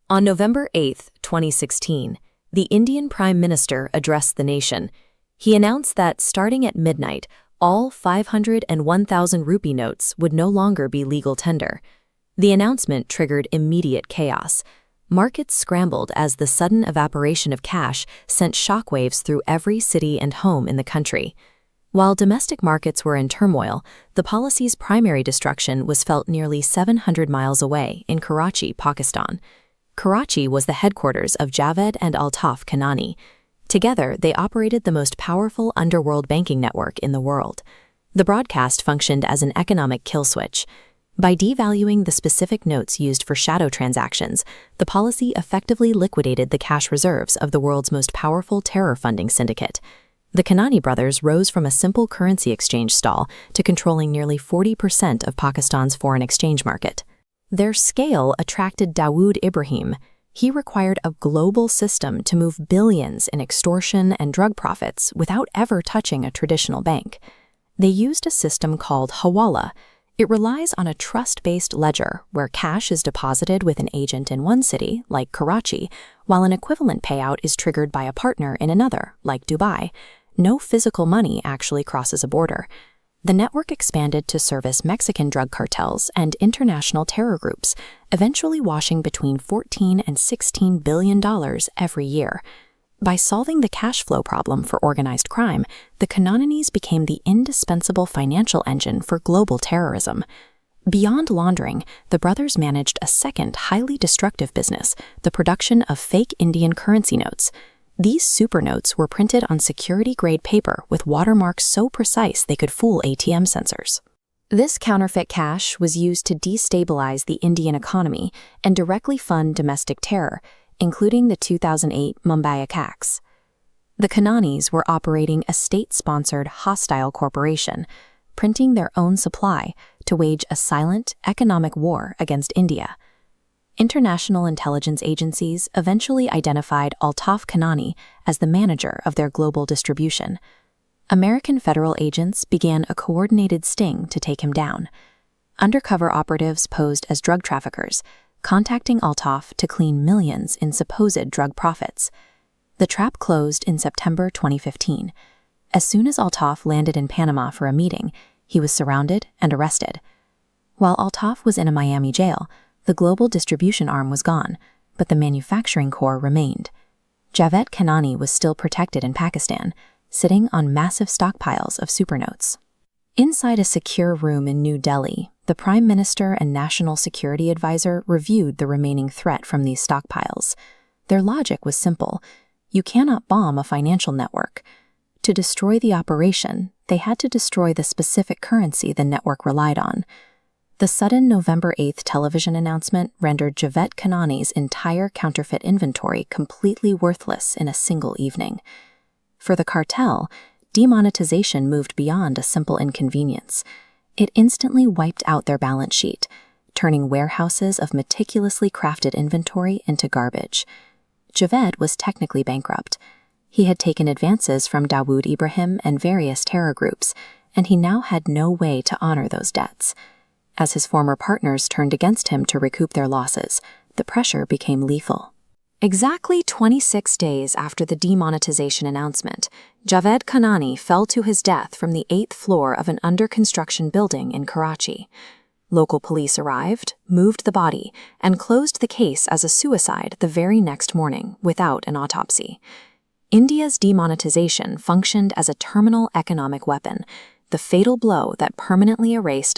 On November 8, 2016, the Indian Prime Minister addressed the nation. He announced that starting at midnight, all 500 and 1,000 rupee notes would no longer be legal tender. The announcement triggered immediate chaos. Markets scrambled as the sudden evaporation of cash sent shockwaves through every city and home in the country. While domestic markets were in turmoil, the policy's primary destruction was felt nearly 700 miles away in Karachi, Pakistan. Karachi was the headquarters of Javed and Altaf Kanani. Together, they operated the most powerful underworld banking network in the world. The broadcast functioned as an economic kill switch. By devaluing the specific notes used for shadow transactions, the policy effectively liquidated the cash reserves of the world's most powerful terror funding syndicate. The Kanani brothers rose from a simple currency exchange stall to controlling nearly 40% of Pakistan's foreign exchange market. Their scale attracted Dawood Ibrahim. He required a global system to move billions in extortion and drug profits without ever touching a traditional bank. They used a system called Hawala. It relies on a trust-based ledger where cash is deposited with an agent in one city, like Karachi, while an equivalent payout is triggered by a partner in another, like Dubai. No physical money actually crosses a border. The network expanded to service Mexican drug cartels and international terror groups, eventually washing between $14 and $16 billion every year. By solving the cash flow problem for organized crime, the Kananis became the indispensable financial engine for global terrorism. Beyond laundering, the brothers managed a second highly destructive business, the production of fake Indian currency notes. These super notes were printed on security-grade paper with watermarks so precise they could fool ATM sensors. This counterfeit cash was used to destabilize the Indian economy and directly fund domestic terror, including the 2008 Mumbai attacks. The Kananis were operating a state-sponsored hostile corporation, printing their own supply to wage a silent economic war against India. International intelligence agencies eventually identified Altaf Kanani as the manager of their global distribution. American federal agents began a coordinated sting to take him down. Undercover operatives posed as drug traffickers, contacting Altaf to clean millions in supposed drug profits. The trap closed in September 2015. As soon as Altaf landed in Panama for a meeting, he was surrounded and arrested. While Altaf was in a Miami jail, the global distribution arm was gone, but the manufacturing core remained. Javed Kanani was still protected in Pakistan, sitting on massive stockpiles of supernotes. Inside a secure room in New Delhi, the Prime Minister and National Security Advisor reviewed the remaining threat from these stockpiles. Their logic was simple. You cannot bomb a financial network. To destroy the operation, they had to destroy the specific currency the network relied on. The sudden November 8th television announcement rendered Javed Kanani's entire counterfeit inventory completely worthless in a single evening. For the cartel, demonetization moved beyond a simple inconvenience. It instantly wiped out their balance sheet, turning warehouses of meticulously crafted inventory into garbage. Javed was technically bankrupt. He had taken advances from Dawood Ibrahim and various terror groups, and he now had no way to honor those debts. As his former partners turned against him to recoup their losses, the pressure became lethal. Exactly 26 days after the demonetization announcement, Javed Kanani fell to his death from the 8th floor of an under-construction building in Karachi. Local police arrived, moved the body, and closed the case as a suicide the very next morning without an autopsy. India's demonetization functioned as a terminal economic weapon, the fatal blow that permanently erased